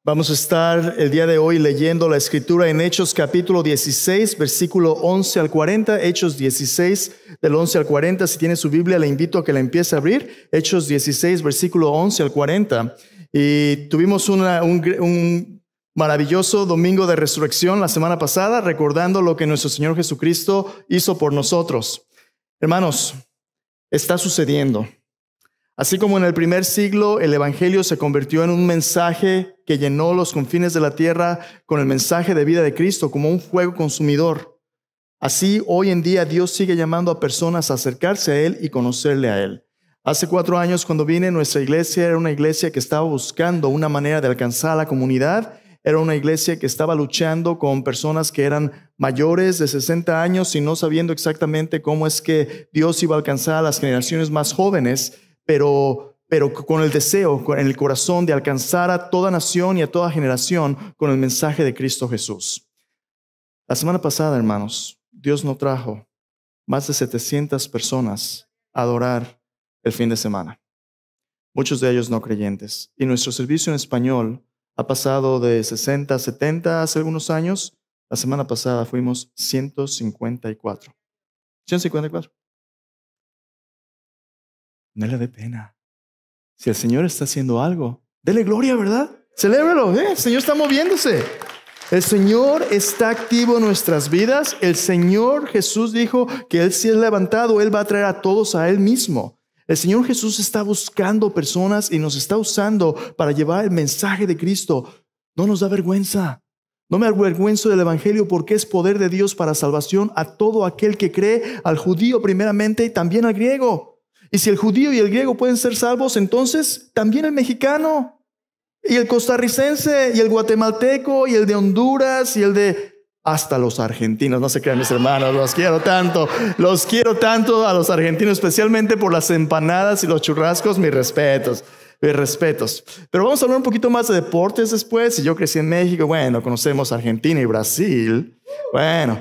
Vamos a estar el día de hoy leyendo la escritura en Hechos capítulo 16, versículo 11 al 40. Hechos 16, del 11 al 40. Si tiene su Biblia, le invito a que la empiece a abrir. Hechos 16, versículo 11 al 40. Y tuvimos un maravilloso domingo de resurrección la semana pasada, recordando lo que nuestro Señor Jesucristo hizo por nosotros. Hermanos, está sucediendo. Así como en el primer siglo el evangelio se convirtió en un mensaje que llenó los confines de la tierra con el mensaje de vida de Cristo como un fuego consumidor. Así hoy en día Dios sigue llamando a personas a acercarse a Él y conocerle a Él. Hace 4 años cuando vine, nuestra iglesia era una iglesia que estaba buscando una manera de alcanzar a la comunidad. Era una iglesia que estaba luchando con personas que eran mayores de 60 años y no sabiendo exactamente cómo es que Dios iba a alcanzar a las generaciones más jóvenes. Pero con el deseo, en el corazón de alcanzar a toda nación y a toda generación con el mensaje de Cristo Jesús. La semana pasada, hermanos, Dios nos trajo más de 700 personas a adorar el fin de semana. Muchos de ellos no creyentes. Y nuestro servicio en español ha pasado de 60 a 70 hace algunos años. La semana pasada fuimos 154. 154. No le dé pena. Si el Señor está haciendo algo, dele gloria, ¿verdad? Celébralo, el Señor está moviéndose. El Señor está activo en nuestras vidas. El Señor Jesús dijo que Él si es levantado, Él va a traer a todos a Él mismo. El Señor Jesús está buscando personas y nos está usando para llevar el mensaje de Cristo. No nos da vergüenza. No me avergüenzo del evangelio porque es poder de Dios para salvación a todo aquel que cree, al judío primeramente y también al griego. Y si el judío y el griego pueden ser salvos, entonces también el mexicano, y el costarricense, y el guatemalteco, y el de Honduras, y el de hasta los argentinos. No se crean, mis hermanos, los quiero tanto a los argentinos, especialmente por las empanadas y los churrascos. Mis respetos. Pero vamos a hablar un poquito más de deportes después. Si yo crecí en México, bueno, conocemos Argentina y Brasil. Bueno,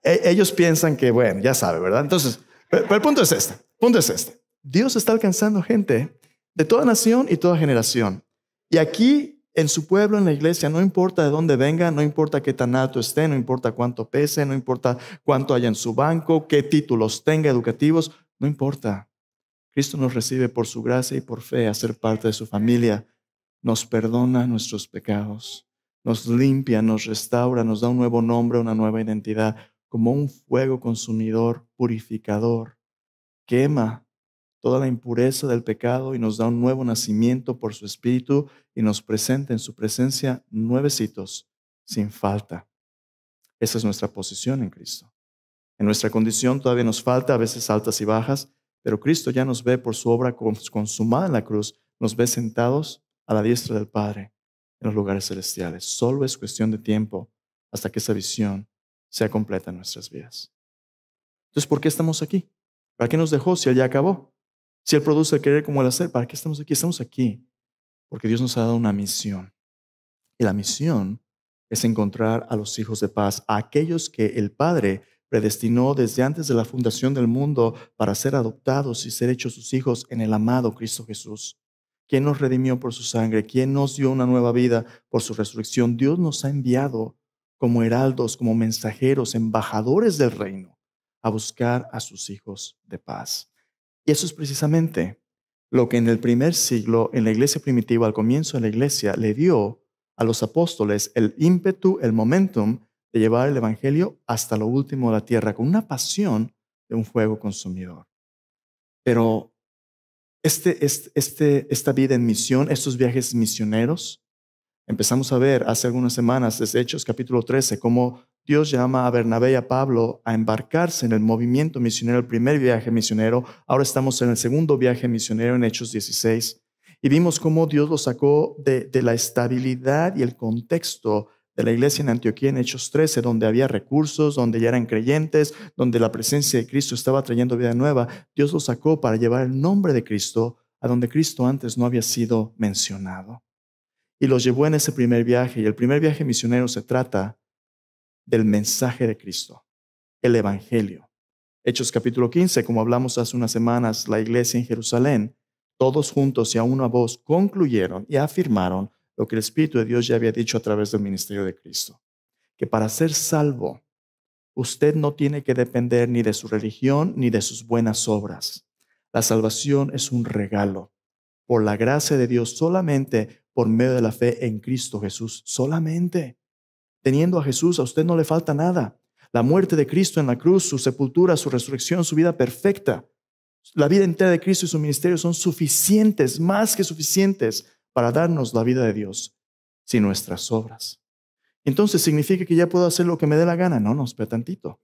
ellos piensan que, bueno, ya sabe, ¿verdad? Entonces, pero el punto es este. Dios está alcanzando gente de toda nación y toda generación. Y aquí en su pueblo, en la iglesia, no importa de dónde venga, no importa qué tan alto esté, no importa cuánto pese, no importa cuánto haya en su banco, qué títulos tenga educativos, no importa. Cristo nos recibe por su gracia y por fe a ser parte de su familia. Nos perdona nuestros pecados, nos limpia, nos restaura, nos da un nuevo nombre, una nueva identidad, como un fuego consumidor, purificador. Quema toda la impureza del pecado y nos da un nuevo nacimiento por su Espíritu y nos presenta en su presencia nuevecitos, sin falta. Esa es nuestra posición en Cristo. En nuestra condición todavía nos falta, a veces altas y bajas, pero Cristo ya nos ve por su obra consumada en la cruz, nos ve sentados a la diestra del Padre en los lugares celestiales. Solo es cuestión de tiempo hasta que esa visión sea completa en nuestras vidas. Entonces, ¿por qué estamos aquí? ¿Para qué nos dejó si Él ya acabó? Si Él produce el querer como el hacer, ¿para qué estamos aquí? Estamos aquí porque Dios nos ha dado una misión. Y la misión es encontrar a los hijos de paz, a aquellos que el Padre predestinó desde antes de la fundación del mundo para ser adoptados y ser hechos sus hijos en el amado Cristo Jesús. ¿Quién nos redimió por su sangre? ¿Quién nos dio una nueva vida por su resurrección? Dios nos ha enviado como heraldos, como mensajeros, embajadores del reino, a buscar a sus hijos de paz. Y eso es precisamente lo que en el primer siglo, en la iglesia primitiva, al comienzo de la iglesia, le dio a los apóstoles el ímpetu, el momentum de llevar el evangelio hasta lo último de la tierra, con una pasión de un fuego consumidor. Pero esta vida en misión, estos viajes misioneros, empezamos a ver hace algunas semanas, desde Hechos capítulo 13, cómo Dios llama a Bernabé y a Pablo a embarcarse en el movimiento misionero, el primer viaje misionero. Ahora estamos en el segundo viaje misionero en Hechos 16. Y vimos cómo Dios los sacó de la estabilidad y el contexto de la iglesia en Antioquía en Hechos 13, donde había recursos, donde ya eran creyentes, donde la presencia de Cristo estaba trayendo vida nueva. Dios los sacó para llevar el nombre de Cristo a donde Cristo antes no había sido mencionado. Y los llevó en ese primer viaje. Y el primer viaje misionero se trata del mensaje de Cristo, el evangelio. Hechos capítulo 15, como hablamos hace unas semanas, la iglesia en Jerusalén, todos juntos y a una voz concluyeron y afirmaron: lo que el Espíritu de Dios ya había dicho a través del ministerio de Cristo, que para ser salvo, usted no tiene que depender ni de su religión ni de sus buenas obras. La salvación es un regalo por la gracia de Dios, solamente por medio de la fe en Cristo Jesús, solamente. Teniendo a Jesús, a usted no le falta nada. La muerte de Cristo en la cruz, su sepultura, su resurrección, su vida perfecta, la vida entera de Cristo y su ministerio son suficientes, más que suficientes, para darnos la vida de Dios sin nuestras obras. Entonces, ¿significa que ya puedo hacer lo que me dé la gana? No, espera tantito.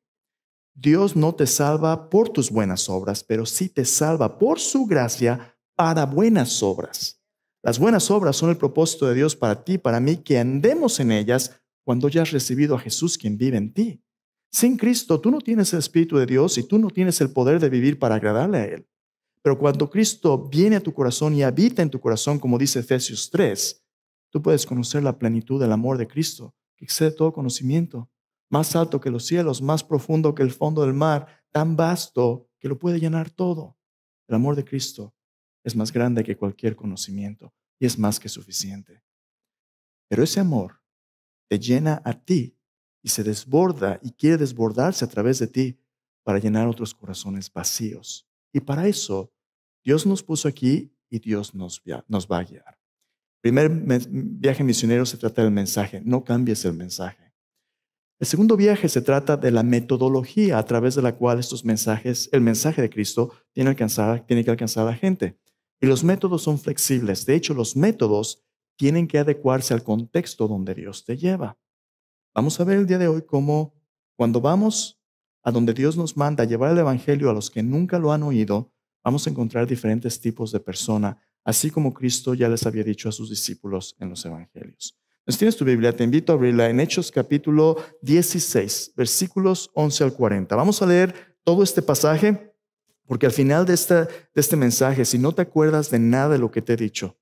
Dios no te salva por tus buenas obras, pero sí te salva por su gracia para buenas obras. Las buenas obras son el propósito de Dios para ti, para mí, que andemos en ellas cuando ya has recibido a Jesús, quien vive en ti. Sin Cristo, tú no tienes el Espíritu de Dios y tú no tienes el poder de vivir para agradarle a Él. Pero cuando Cristo viene a tu corazón y habita en tu corazón, como dice Efesios 3, tú puedes conocer la plenitud del amor de Cristo, que excede todo conocimiento, más alto que los cielos, más profundo que el fondo del mar, tan vasto que lo puede llenar todo. El amor de Cristo es más grande que cualquier conocimiento y es más que suficiente. Pero ese amor te llena a ti y se desborda y quiere desbordarse a través de ti para llenar otros corazones vacíos. Y para eso, Dios nos puso aquí y Dios nos va a guiar. Primer viaje misionero se trata del mensaje. No cambies el mensaje. El segundo viaje se trata de la metodología a través de la cual estos mensajes, el mensaje de Cristo, tiene que alcanzar a la gente. Y los métodos son flexibles. De hecho, los métodos tienen que adecuarse al contexto donde Dios te lleva. Vamos a ver el día de hoy cómo cuando vamos a donde Dios nos manda a llevar el evangelio a los que nunca lo han oído, vamos a encontrar diferentes tipos de personas, así como Cristo ya les había dicho a sus discípulos en los evangelios. Si tienes tu Biblia, te invito a abrirla en Hechos capítulo 16, versículos 11 al 40. Vamos a leer todo este pasaje, porque al final de este mensaje, si no te acuerdas de nada de lo que te he dicho,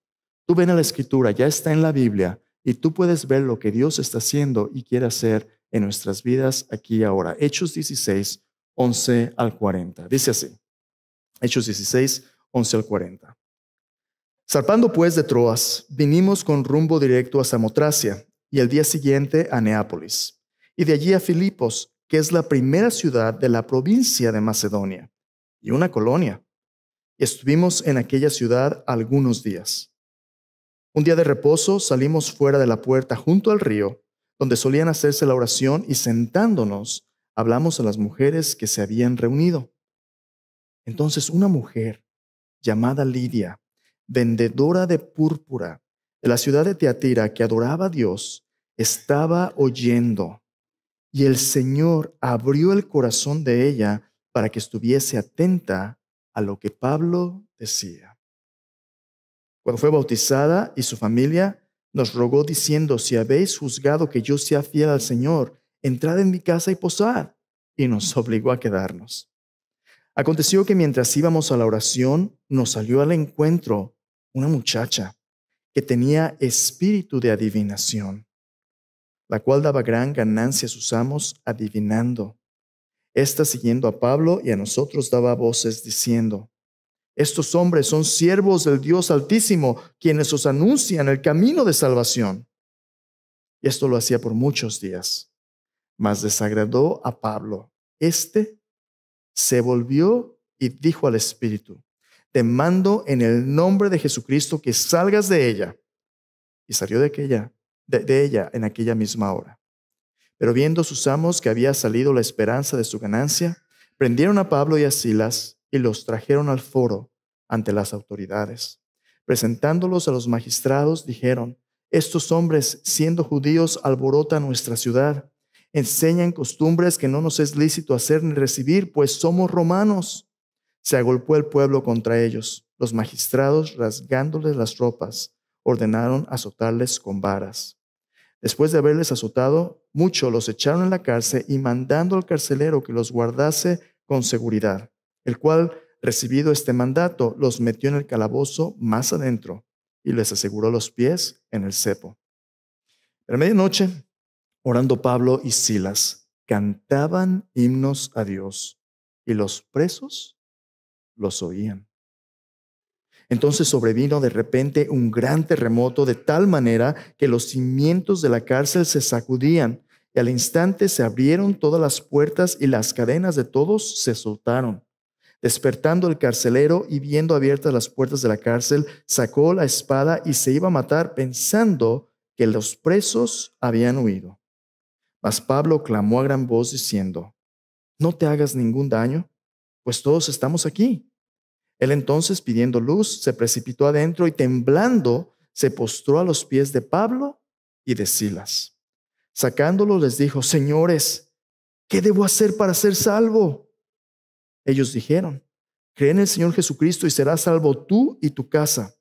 tú ven a la Escritura, ya está en la Biblia, y tú puedes ver lo que Dios está haciendo y quiere hacer en nuestras vidas aquí y ahora. Hechos 16, 11 al 40. Dice así. Hechos 16, 11 al 40. Zarpando pues de Troas, vinimos con rumbo directo a Samotracia y el día siguiente a Neápolis, y de allí a Filipos, que es la primera ciudad de la provincia de Macedonia, y una colonia. Y estuvimos en aquella ciudad algunos días. Un día de reposo salimos fuera de la puerta junto al río, donde solían hacerse la oración, y sentándonos hablamos a las mujeres que se habían reunido. Entonces una mujer llamada Lidia, vendedora de púrpura de la ciudad de Tiatira, que adoraba a Dios, estaba oyendo, y el Señor abrió el corazón de ella para que estuviese atenta a lo que Pablo decía. Cuando fue bautizada y su familia nos rogó diciendo: si habéis juzgado que yo sea fiel al Señor, entrad en mi casa y posad. Y nos obligó a quedarnos. Aconteció que mientras íbamos a la oración, nos salió al encuentro una muchacha que tenía espíritu de adivinación, la cual daba gran ganancia a sus amos adivinando. Esta, siguiendo a Pablo y a nosotros, daba voces diciendo: estos hombres son siervos del Dios Altísimo, quienes os anuncian el camino de salvación. Y esto lo hacía por muchos días. Mas desagradó a Pablo. Este se volvió y dijo al espíritu: te mando en el nombre de Jesucristo que salgas de ella. Y salió de ella en aquella misma hora. Pero viendo sus amos que había salido la esperanza de su ganancia, prendieron a Pablo y a Silas y los trajeron al foro ante las autoridades. Presentándolos a los magistrados, dijeron: estos hombres, siendo judíos, alborotan nuestra ciudad. Enseñan costumbres que no nos es lícito hacer ni recibir, pues somos romanos. Se agolpó el pueblo contra ellos. Los magistrados, rasgándoles las ropas, ordenaron azotarles con varas. Después de haberles azotado mucho, los echaron en la cárcel, y mandando al carcelero que los guardase con seguridad, el cual, recibido este mandato, los metió en el calabozo más adentro y les aseguró los pies en el cepo. Pero a medianoche, orando Pablo y Silas, cantaban himnos a Dios, y los presos los oían. Entonces sobrevino de repente un gran terremoto de tal manera que los cimientos de la cárcel se sacudían y al instante se abrieron todas las puertas y las cadenas de todos se soltaron. Despertando el carcelero y viendo abiertas las puertas de la cárcel, sacó la espada y se iba a matar pensando que los presos habían huido. Mas Pablo clamó a gran voz diciendo: no te hagas ningún daño, pues todos estamos aquí. Él entonces, pidiendo luz, se precipitó adentro y temblando se postró a los pies de Pablo y de Silas. Sacándolo les dijo: señores, ¿qué debo hacer para ser salvo? Ellos dijeron: cree en el Señor Jesucristo y serás salvo tú y tu casa.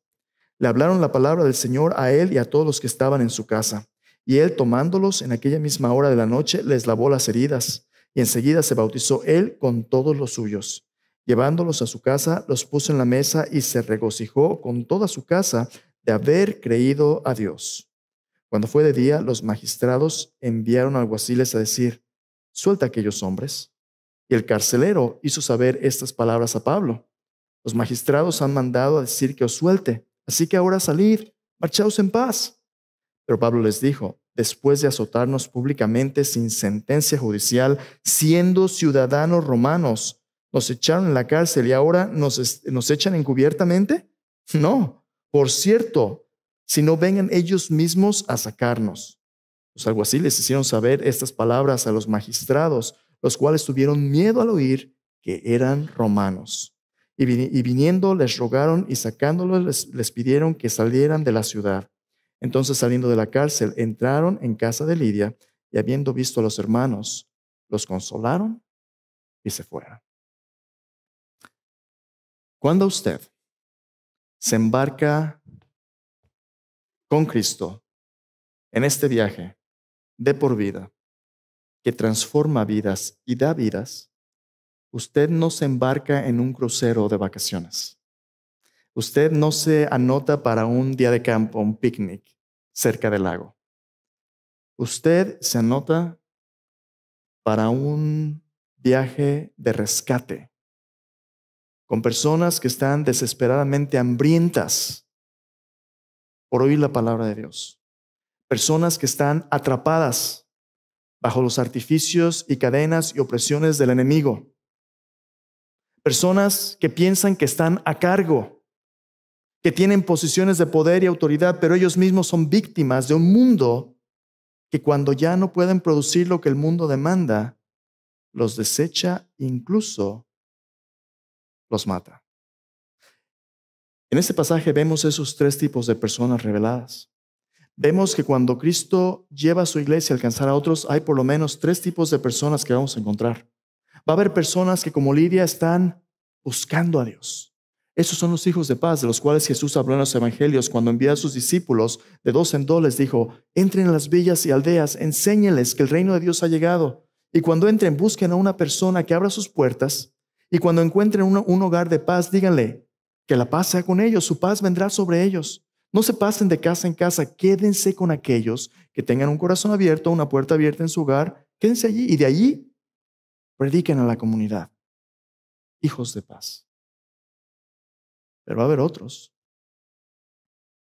Le hablaron la palabra del Señor a él y a todos los que estaban en su casa. Y él, tomándolos en aquella misma hora de la noche, les lavó las heridas. Y enseguida se bautizó él con todos los suyos. Llevándolos a su casa, los puso en la mesa y se regocijó con toda su casa de haber creído a Dios. Cuando fue de día, los magistrados enviaron alguaciles a decir: suelta a aquellos hombres. Y el carcelero hizo saber estas palabras a Pablo: los magistrados han mandado a decir que os suelte, así que ahora salid, marchaos en paz. Pero Pablo les dijo: después de azotarnos públicamente sin sentencia judicial, siendo ciudadanos romanos, ¿nos echaron en la cárcel y ahora nos echan encubiertamente? No, por cierto, si no vengan ellos mismos a sacarnos. Los alguaciles hicieron saber estas palabras a los magistrados, los cuales tuvieron miedo al oír que eran romanos. Y viniendo les rogaron y sacándolos les pidieron que salieran de la ciudad. Entonces, saliendo de la cárcel, entraron en casa de Lidia y habiendo visto a los hermanos, los consolaron y se fueron. Cuando usted se embarca con Cristo en este viaje de por vida que transforma vidas y da vidas, usted no se embarca en un crucero de vacaciones. Usted no se anota para un día de campo, un picnic cerca del lago. Usted se anota para un viaje de rescate con personas que están desesperadamente hambrientas por oír la palabra de Dios. Personas que están atrapadas bajo los artificios y cadenas y opresiones del enemigo. Personas que piensan que están a cargo, que tienen posiciones de poder y autoridad, pero ellos mismos son víctimas de un mundo que cuando ya no pueden producir lo que el mundo demanda, los desecha, incluso los mata. En este pasaje vemos esos tres tipos de personas reveladas. Vemos que cuando Cristo lleva a su iglesia a alcanzar a otros, hay por lo menos tres tipos de personas que vamos a encontrar. Va a haber personas que, como Lidia, están buscando a Dios. Esos son los hijos de paz de los cuales Jesús habló en los evangelios cuando envió a sus discípulos de 2 en 2. Les dijo: entren a las villas y aldeas, enséñenles que el reino de Dios ha llegado. Y cuando entren, busquen a una persona que abra sus puertas. Y cuando encuentren un hogar de paz, díganle que la paz sea con ellos, su paz vendrá sobre ellos. No se pasen de casa en casa, quédense con aquellos que tengan un corazón abierto, una puerta abierta en su hogar. Quédense allí y de allí prediquen a la comunidad. Hijos de paz. Pero va a haber otros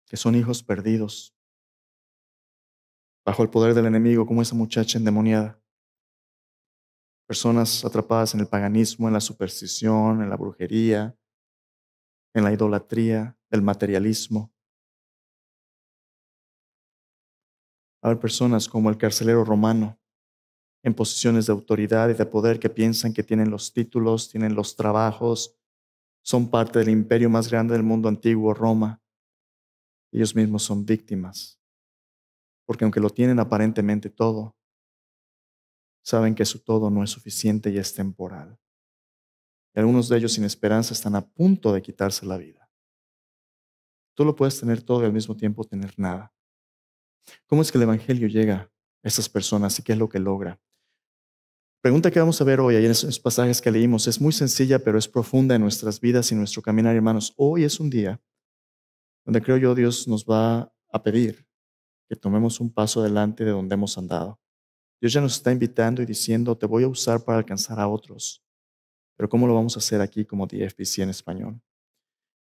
que son hijos perdidos bajo el poder del enemigo, como esa muchacha endemoniada. Personas atrapadas en el paganismo, en la superstición, en la brujería, en la idolatría, el materialismo. Va a haber personas como el carcelero romano, en posiciones de autoridad y de poder, que piensan que tienen los títulos, tienen los trabajos, son parte del imperio más grande del mundo antiguo, Roma. Ellos mismos son víctimas, porque aunque lo tienen aparentemente todo, saben que su todo no es suficiente y es temporal. Y algunos de ellos sin esperanza están a punto de quitarse la vida. Tú lo puedes tener todo y al mismo tiempo tener nada. ¿Cómo es que el evangelio llega a estas personas y qué es lo que logra? Pregunta que vamos a ver hoy, en esos pasajes que leímos, es muy sencilla, pero es profunda en nuestras vidas y nuestro caminar, hermanos. Hoy es un día donde creo yo Dios nos va a pedir que tomemos un paso adelante de donde hemos andado. Dios ya nos está invitando y diciendo: te voy a usar para alcanzar a otros. Pero ¿cómo lo vamos a hacer aquí como DFPC en español?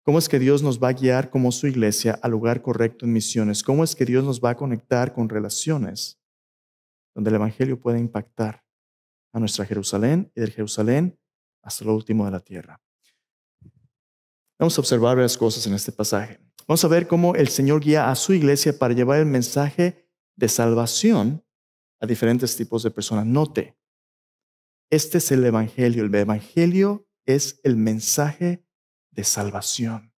¿Cómo es que Dios nos va a guiar como su iglesia al lugar correcto en misiones? ¿Cómo es que Dios nos va a conectar con relaciones donde el evangelio pueda impactar a nuestra Jerusalén y del Jerusalén hasta lo último de la tierra? Vamos a observar varias cosas en este pasaje. Vamos a ver cómo el Señor guía a su iglesia para llevar el mensaje de salvación a diferentes tipos de personas. Note, este es el evangelio. El evangelio es el mensaje de salvación.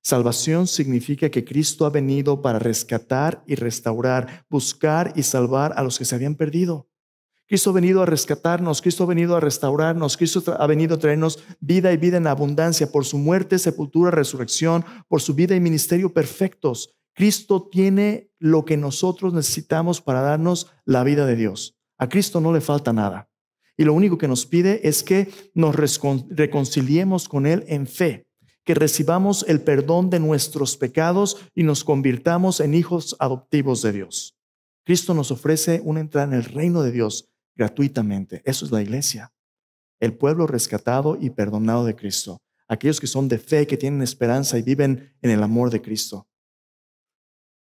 Salvación significa que Cristo ha venido para rescatar y restaurar, buscar y salvar a los que se habían perdido. Cristo ha venido a rescatarnos, Cristo ha venido a restaurarnos, Cristo ha venido a traernos vida y vida en abundancia por su muerte, sepultura, resurrección, por su vida y ministerio perfectos. Cristo tiene lo que nosotros necesitamos para darnos la vida de Dios. A Cristo no le falta nada. Y lo único que nos pide es que nos reconciliemos con Él en fe, que recibamos el perdón de nuestros pecados y nos convirtamos en hijos adoptivos de Dios. Cristo nos ofrece una entrada en el reino de Dios gratuitamente. Eso es la iglesia, el pueblo rescatado y perdonado de Cristo, aquellos que son de fe, que tienen esperanza y viven en el amor de Cristo.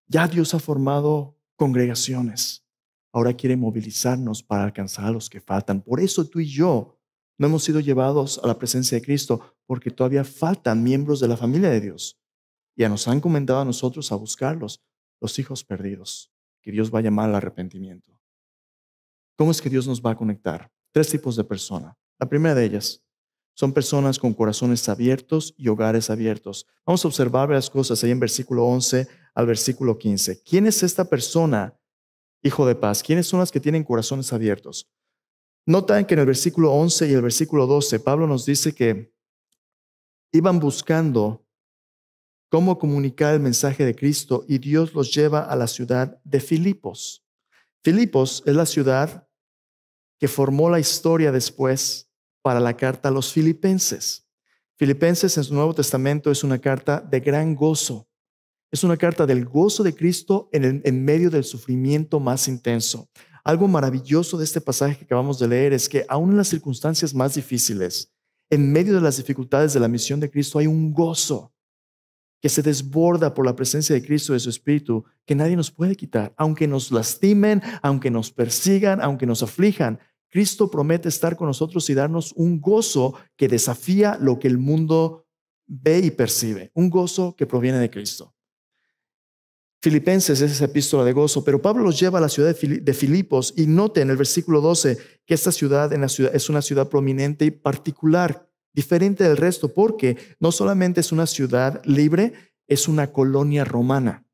Ya Dios ha formado congregaciones, ahora quiere movilizarnos para alcanzar a los que faltan. Por eso tú y yo no hemos sido llevados a la presencia de Cristo, porque todavía faltan miembros de la familia de Dios. Ya nos han encomendado a nosotros a buscarlos, los hijos perdidos, que Dios va a llamar al arrepentimiento. ¿Cómo es que Dios nos va a conectar? 3 tipos de personas. La primera de ellas son personas con corazones abiertos y hogares abiertos. Vamos a observar varias cosas ahí en versículo 11 al versículo 15. ¿Quién es esta persona, hijo de paz? ¿Quiénes son las que tienen corazones abiertos? Notan que en el versículo 11 y el versículo 12, Pablo nos dice que iban buscando cómo comunicar el mensaje de Cristo y Dios los lleva a la ciudad de Filipos. Filipos es la ciudad que formó la historia después para la carta a los filipenses. Filipenses en su Nuevo Testamento es una carta de gran gozo. Es una carta del gozo de Cristo en medio del sufrimiento más intenso. Algo maravilloso de este pasaje que acabamos de leer es que aún en las circunstancias más difíciles, en medio de las dificultades de la misión de Cristo, hay un gozo que se desborda por la presencia de Cristo y de su Espíritu, que nadie nos puede quitar. Aunque nos lastimen, aunque nos persigan, aunque nos aflijan, Cristo promete estar con nosotros y darnos un gozo que desafía lo que el mundo ve y percibe. Un gozo que proviene de Cristo. Filipenses es esa epístola de gozo, pero Pablo los lleva a la ciudad de Filipos y note en el versículo 12 que esta ciudad es una ciudad prominente y particular, diferente del resto, porque no solamente es una ciudad libre, es una colonia romana.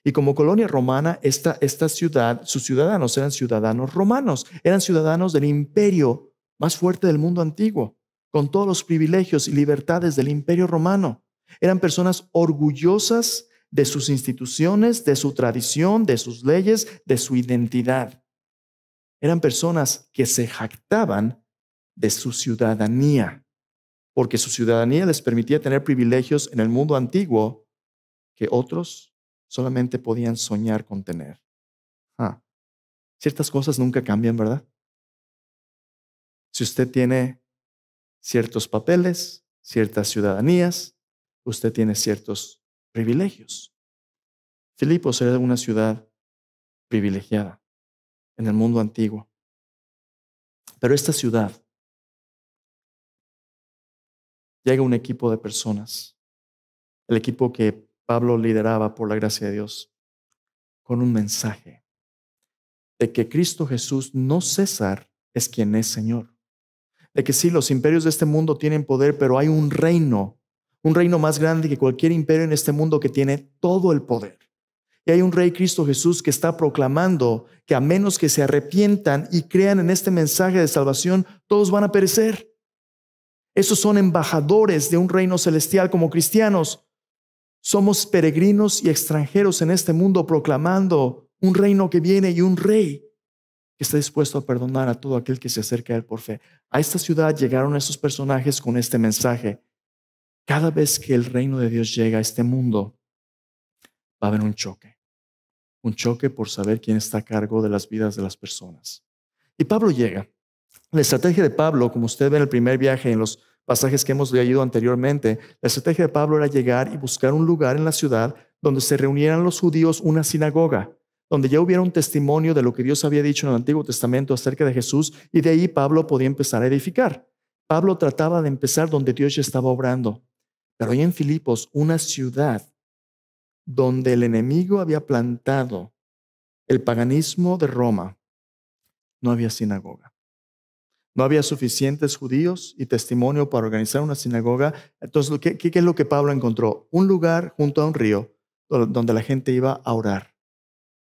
Y como colonia romana, esta ciudad, sus ciudadanos eran ciudadanos romanos, eran ciudadanos del imperio más fuerte del mundo antiguo, con todos los privilegios y libertades del imperio romano. Eran personas orgullosas de sus instituciones, de su tradición, de sus leyes, de su identidad. Eran personas que se jactaban de su ciudadanía, porque su ciudadanía les permitía tener privilegios en el mundo antiguo que otros solamente podían soñar con tener. Ciertas cosas nunca cambian, ¿verdad? Si usted tiene ciertos papeles, ciertas ciudadanías, usted tiene ciertos privilegios. Filipos era una ciudad privilegiada en el mundo antiguo. Pero esta ciudad llega un equipo de personas, el equipo que Pablo lideraba por la gracia de Dios, con un mensaje de que Cristo Jesús, no César, es quien es Señor. De que sí, los imperios de este mundo tienen poder, pero hay un reino más grande que cualquier imperio en este mundo que tiene todo el poder. Y hay un Rey, Cristo Jesús, que está proclamando que a menos que se arrepientan y crean en este mensaje de salvación, todos van a perecer. Esos son embajadores de un reino celestial. Como cristianos, somos peregrinos y extranjeros en este mundo proclamando un reino que viene y un Rey que está dispuesto a perdonar a todo aquel que se acerca a Él por fe. A esta ciudad llegaron esos personajes con este mensaje. Cada vez que el reino de Dios llega a este mundo, va a haber un choque. Un choque por saber quién está a cargo de las vidas de las personas. Y Pablo llega. La estrategia de Pablo, como usted ve en el primer viaje, en los pasajes que hemos leído anteriormente, la estrategia de Pablo era llegar y buscar un lugar en la ciudad donde se reunieran los judíos, una sinagoga, donde ya hubiera un testimonio de lo que Dios había dicho en el Antiguo Testamento acerca de Jesús, y de ahí Pablo podía empezar a edificar. Pablo trataba de empezar donde Dios ya estaba obrando. Pero ahí en Filipos, una ciudad donde el enemigo había plantado el paganismo de Roma, no había sinagoga. No había suficientes judíos y testimonio para organizar una sinagoga. Entonces, ¿qué es lo que Pablo encontró? Un lugar junto a un río donde la gente iba a orar.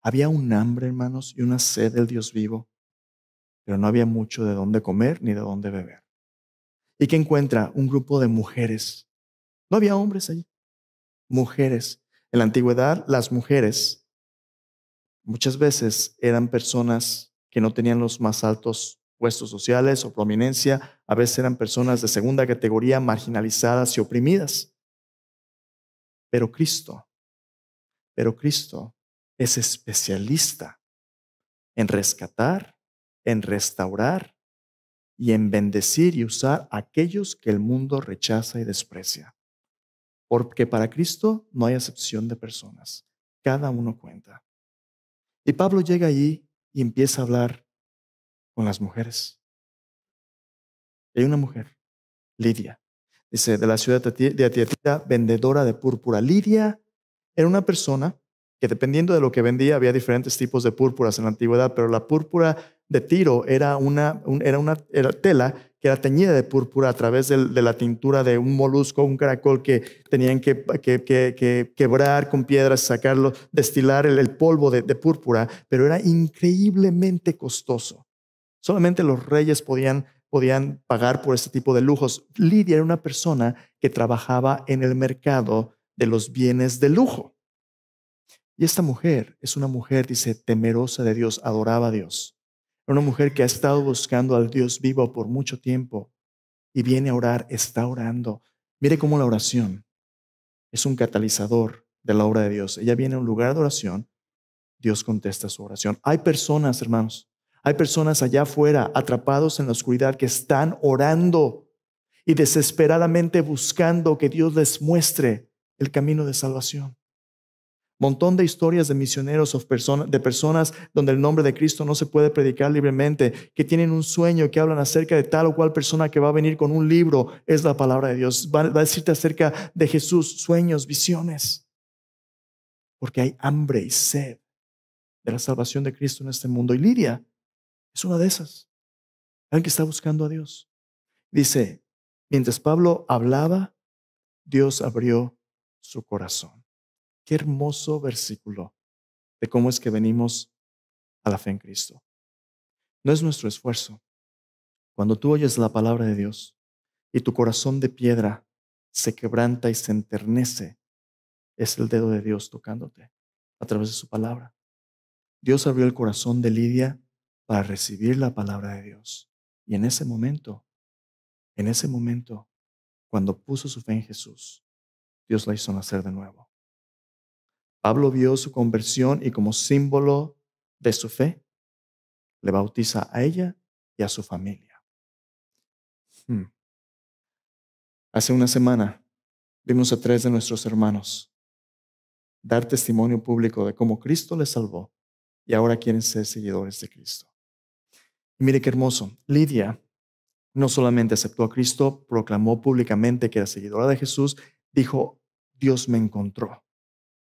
Había un hambre, hermanos, y una sed del Dios vivo, pero no había mucho de dónde comer ni de dónde beber. ¿Y qué encuentra? Un grupo de mujeres. No había hombres allí, mujeres. En la antigüedad, las mujeres muchas veces eran personas que no tenían los más altos puestos sociales o prominencia. A veces eran personas de segunda categoría, marginalizadas y oprimidas. Pero Cristo es especialista en rescatar, en restaurar y en bendecir y usar a aquellos que el mundo rechaza y desprecia. Porque para Cristo no hay acepción de personas. Cada uno cuenta. Y Pablo llega allí y empieza a hablar con las mujeres. Y hay una mujer, Lidia, dice, de la ciudad de Tiatira, vendedora de púrpura. Lidia era una persona que, dependiendo de lo que vendía, había diferentes tipos de púrpuras en la antigüedad, pero la púrpura de Tiro era era tela que era teñida de púrpura a través de la tintura de un molusco, un caracol que tenían que quebrar con piedras, sacarlo, destilar el polvo de púrpura, pero era increíblemente costoso. Solamente los reyes podían pagar por este tipo de lujos. Lidia era una persona que trabajaba en el mercado de los bienes de lujo. Y esta mujer es una mujer, dice, temerosa de Dios, adoraba a Dios. Era una mujer que ha estado buscando al Dios vivo por mucho tiempo y viene a orar, está orando. Mire cómo la oración es un catalizador de la obra de Dios. Ella viene a un lugar de oración, Dios contesta su oración. Hay personas, hermanos, hay personas allá afuera atrapados en la oscuridad que están orando y desesperadamente buscando que Dios les muestre el camino de salvación. Montón de historias de misioneros o de personas donde el nombre de Cristo no se puede predicar libremente, que tienen un sueño, que hablan acerca de tal o cual persona que va a venir con un libro. Es la palabra de Dios. Va a decirte acerca de Jesús, sueños, visiones. Porque hay hambre y sed de la salvación de Cristo en este mundo. Y Lidia es una de esas. Alguien que está buscando a Dios. Dice, mientras Pablo hablaba, Dios abrió su corazón. Qué hermoso versículo de cómo es que venimos a la fe en Cristo. No es nuestro esfuerzo. Cuando tú oyes la palabra de Dios y tu corazón de piedra se quebranta y se enternece, es el dedo de Dios tocándote a través de su palabra. Dios abrió el corazón de Lidia para recibir la palabra de Dios. Y en ese momento, cuando puso su fe en Jesús, Dios la hizo nacer de nuevo. Pablo vio su conversión y, como símbolo de su fe, le bautiza a ella y a su familia. Hace una semana vimos a 3 de nuestros hermanos dar testimonio público de cómo Cristo les salvó y ahora quieren ser seguidores de Cristo. Y mire qué hermoso. Lidia no solamente aceptó a Cristo, proclamó públicamente que era seguidora de Jesús, dijo, Dios me encontró.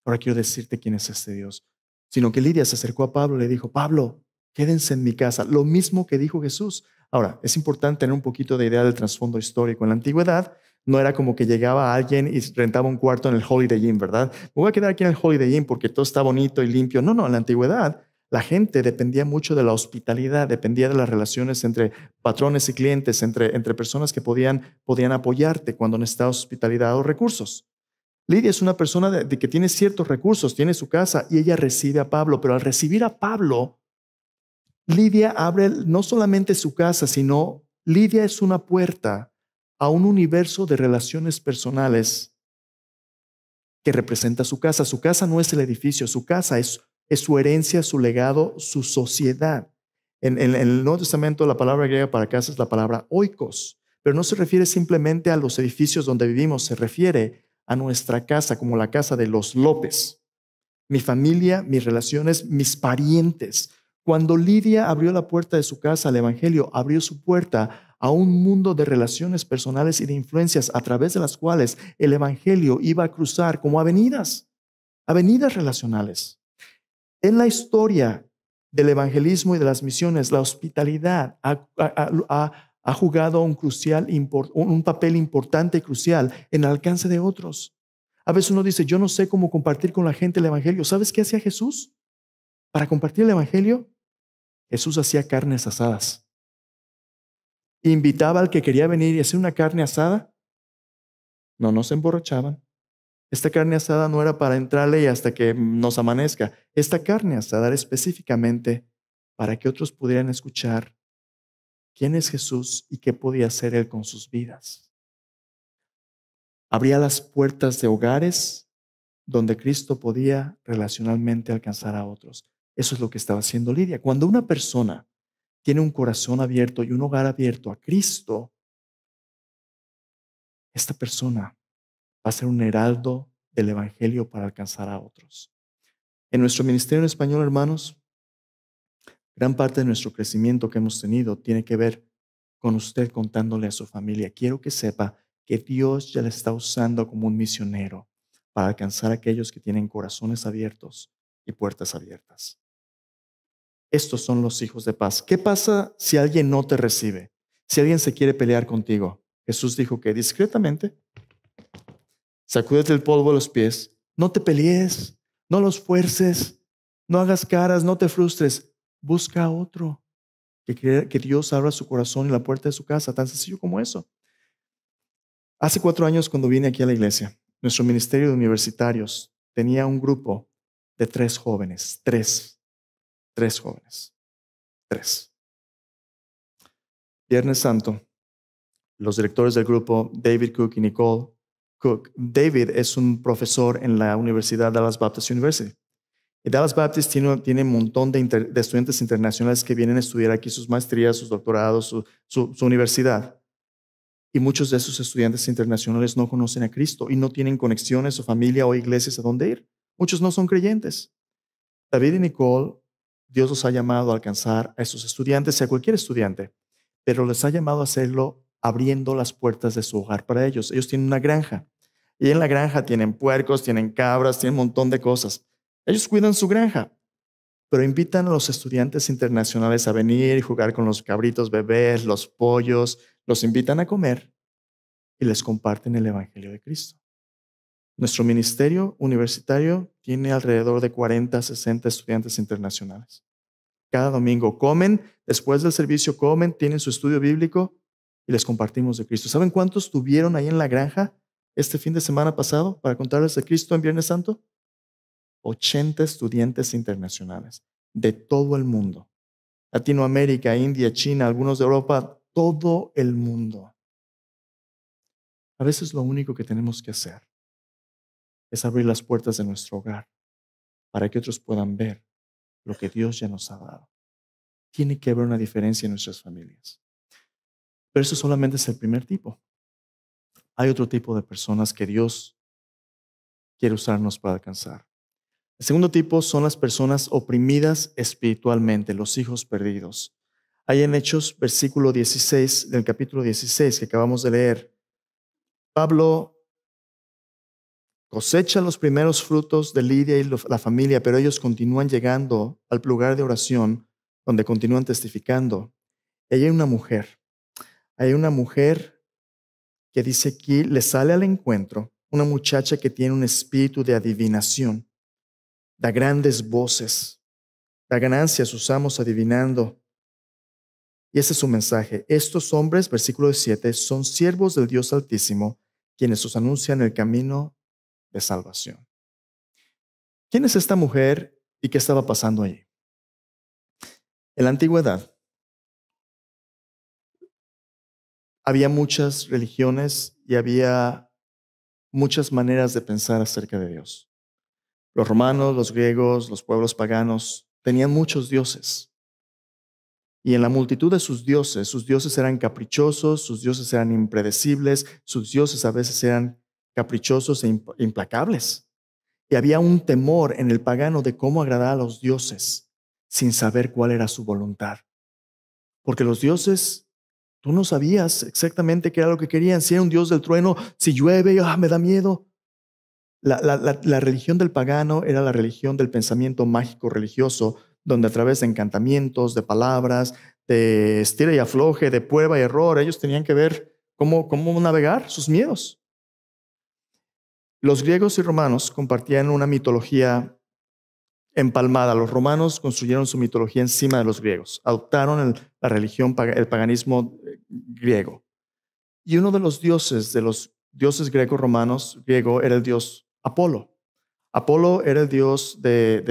Ahora quiero decirte quién es este Dios. Sino que Lidia se acercó a Pablo y le dijo, Pablo, quédense en mi casa. Lo mismo que dijo Jesús. Ahora, es importante tener un poquito de idea del trasfondo histórico. En la antigüedad, no era como que llegaba alguien y rentaba un cuarto en el Holiday Inn, ¿verdad? Me voy a quedar aquí en el Holiday Inn porque todo está bonito y limpio. No, en la antigüedad, la gente dependía mucho de la hospitalidad, dependía de las relaciones entre patrones y clientes, entre personas que podían apoyarte cuando necesitabas hospitalidad o recursos. Lidia es una persona de que tiene ciertos recursos, tiene su casa y ella recibe a Pablo, pero al recibir a Pablo, Lidia abre no solamente su casa, sino Lidia es una puerta a un universo de relaciones personales que representa su casa. Su casa no es el edificio, su casa es su herencia, su legado, su sociedad. En el Nuevo Testamento la palabra griega para casa es la palabra oikos, Pero no se refiere simplemente a los edificios donde vivimos, se refiere a nuestra casa como la casa de los López. Mi familia, mis relaciones, mis parientes. Cuando Lidia abrió la puerta de su casa al Evangelio, abrió su puerta a un mundo de relaciones personales y de influencias a través de las cuales el Evangelio iba a cruzar como avenidas relacionales. En la historia del evangelismo y de las misiones, la hospitalidad ha jugado un papel importante y crucial en el alcance de otros. A veces uno dice, yo no sé cómo compartir con la gente el evangelio. ¿Sabes qué hacía Jesús? Para compartir el evangelio, Jesús hacía carnes asadas. Invitaba al que quería venir y hacer una carne asada. No se emborrachaban. Esta carne asada no era para entrarle y hasta que nos amanezca. Esta carne asada era específicamente para que otros pudieran escuchar quién es Jesús y qué podía hacer Él con sus vidas. Abría las puertas de hogares donde Cristo podía relacionalmente alcanzar a otros. Eso es lo que estaba haciendo Lidia. Cuando una persona tiene un corazón abierto y un hogar abierto a Cristo, esta persona va a ser un heraldo del Evangelio para alcanzar a otros. En nuestro ministerio en español, hermanos, gran parte de nuestro crecimiento que hemos tenido tiene que ver con usted contándole a su familia. Quiero que sepa que Dios ya le está usando como un misionero para alcanzar a aquellos que tienen corazones abiertos y puertas abiertas. Estos son los hijos de paz. ¿Qué pasa si alguien no te recibe? Si alguien se quiere pelear contigo. Jesús dijo que discretamente, sacúdete el polvo de los pies, no te pelees, no los fuerces, no hagas caras, no te frustres. Busca a otro que Dios abra su corazón y la puerta de su casa, tan sencillo como eso. Hace 4 años, cuando vine aquí a la iglesia, nuestro ministerio de universitarios tenía un grupo de 3 jóvenes, 3 jóvenes, 3. Viernes Santo, los directores del grupo, David Cook y Nicole Cook. David es un profesor en la Universidad Dallas Baptist University. Y Dallas Baptist tiene un montón de estudiantes internacionales que vienen a estudiar aquí sus maestrías, sus doctorados, su universidad. Y muchos de esos estudiantes internacionales no conocen a Cristo y no tienen conexiones o familia o iglesias a dónde ir. Muchos no son creyentes. David y Nicole, Dios los ha llamado a alcanzar a esos estudiantes y a cualquier estudiante, pero les ha llamado a hacerlo abriendo las puertas de su hogar para ellos. Ellos tienen una granja y en la granja tienen puercos, tienen cabras, tienen un montón de cosas. Ellos cuidan su granja, pero invitan a los estudiantes internacionales a venir y jugar con los cabritos bebés, los pollos, los invitan a comer y les comparten el Evangelio de Cristo. Nuestro ministerio universitario tiene alrededor de 40, 60 estudiantes internacionales. Cada domingo comen, después del servicio comen, tienen su estudio bíblico y les compartimos de Cristo. ¿Saben cuántos tuvieron ahí en la granja este fin de semana pasado para contarles de Cristo en Viernes Santo? 80 estudiantes internacionales de todo el mundo. Latinoamérica, India, China, algunos de Europa, todo el mundo. A veces lo único que tenemos que hacer es abrir las puertas de nuestro hogar para que otros puedan ver lo que Dios ya nos ha dado. Tiene que haber una diferencia en nuestras familias. Pero eso solamente es el primer tipo. Hay otro tipo de personas que Dios quiere usarnos para alcanzar. El segundo tipo son las personas oprimidas espiritualmente, los hijos perdidos. Hay en Hechos, versículo 16 del capítulo 16 que acabamos de leer. Pablo cosecha los primeros frutos de Lidia y la familia, pero ellos continúan llegando al lugar de oración donde continúan testificando. Y ahí hay una mujer que dice aquí, le sale al encuentro, una muchacha que tiene un espíritu de adivinación, da grandes voces, da ganancias, usamos adivinando. Y ese es su mensaje. Estos hombres, versículo 7, son siervos del Dios Altísimo, quienes os anuncian el camino de salvación. ¿Quién es esta mujer y qué estaba pasando allí? En la antigüedad había muchas religiones y había muchas maneras de pensar acerca de Dios. Los romanos, los griegos, los pueblos paganos tenían muchos dioses. Y en la multitud de sus dioses eran caprichosos, sus dioses eran impredecibles, sus dioses a veces eran caprichosos e implacables. Y había un temor en el pagano de cómo agradar a los dioses sin saber cuál era su voluntad. Porque los dioses, tú no sabías exactamente qué era lo que querían. Si era un dios del trueno, si llueve, me da miedo. La religión del pagano era la religión del pensamiento mágico religioso, donde a través de encantamientos, de palabras, de estira y afloje, de prueba y error, ellos tenían que ver cómo navegar sus miedos. Los griegos y romanos compartían una mitología empalmada. Los romanos construyeron su mitología encima de los griegos. Adoptaron la religión, el paganismo griego. Y uno de los dioses griego era el dios Apolo. Apolo era el dios de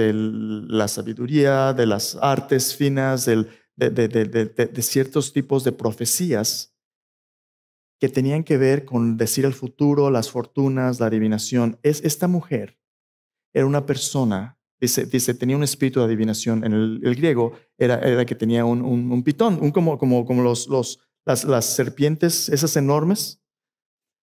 la sabiduría, de las artes finas, de ciertos tipos de profecías que tenían que ver con decir el futuro, las fortunas, la adivinación. Esta mujer era una persona, dice, tenía un espíritu de adivinación. En el griego era que tenía un pitón, como las serpientes, esas enormes.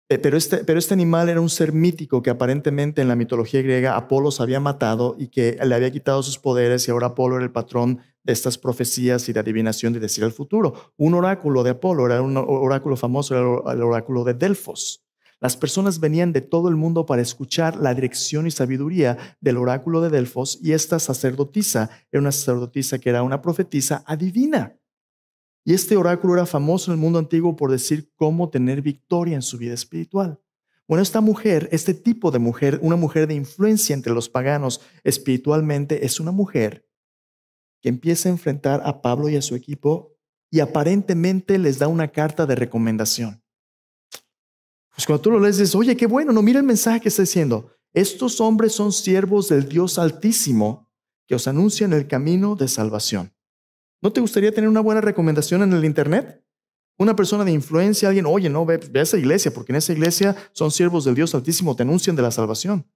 Pero este animal era un ser mítico que aparentemente en la mitología griega Apolo se había matado y que le había quitado sus poderes, y ahora Apolo era el patrón de estas profecías y de adivinación de decir el futuro. Un oráculo de Apolo era un oráculo famoso, era el oráculo de Delfos. Las personas venían de todo el mundo para escuchar la dirección y sabiduría del oráculo de Delfos, y esta sacerdotisa era una sacerdotisa que era una profetisa adivina. Y este oráculo era famoso en el mundo antiguo por decir cómo tener victoria en su vida espiritual. Bueno, esta mujer, este tipo de mujer, una mujer de influencia entre los paganos espiritualmente, es una mujer que empieza a enfrentar a Pablo y a su equipo y aparentemente les da una carta de recomendación. Pues cuando tú lo lees dices, oye, qué bueno, no, mira el mensaje que está diciendo. Estos hombres son siervos del Dios Altísimo que os anuncian el camino de salvación. ¿No te gustaría tener una buena recomendación en el internet? Una persona de influencia, alguien, oye, no, ve a esa iglesia, porque en esa iglesia son siervos del Dios Altísimo, te anuncian de la salvación.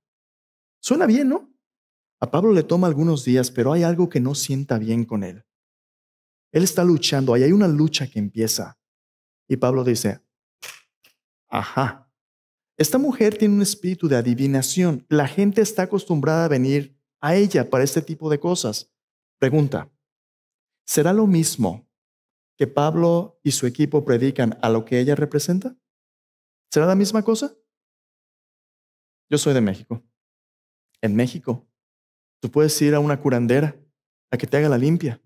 Suena bien, ¿no? A Pablo le toma algunos días, pero hay algo que no sienta bien con él. Él está luchando, ahí hay una lucha que empieza. Y Pablo dice, ajá, esta mujer tiene un espíritu de adivinación. La gente está acostumbrada a venir a ella para este tipo de cosas. Pregunta, ¿será lo mismo que Pablo y su equipo predican a lo que ella representa? ¿Será la misma cosa? Yo soy de México. En México, tú puedes ir a una curandera a que te haga la limpia.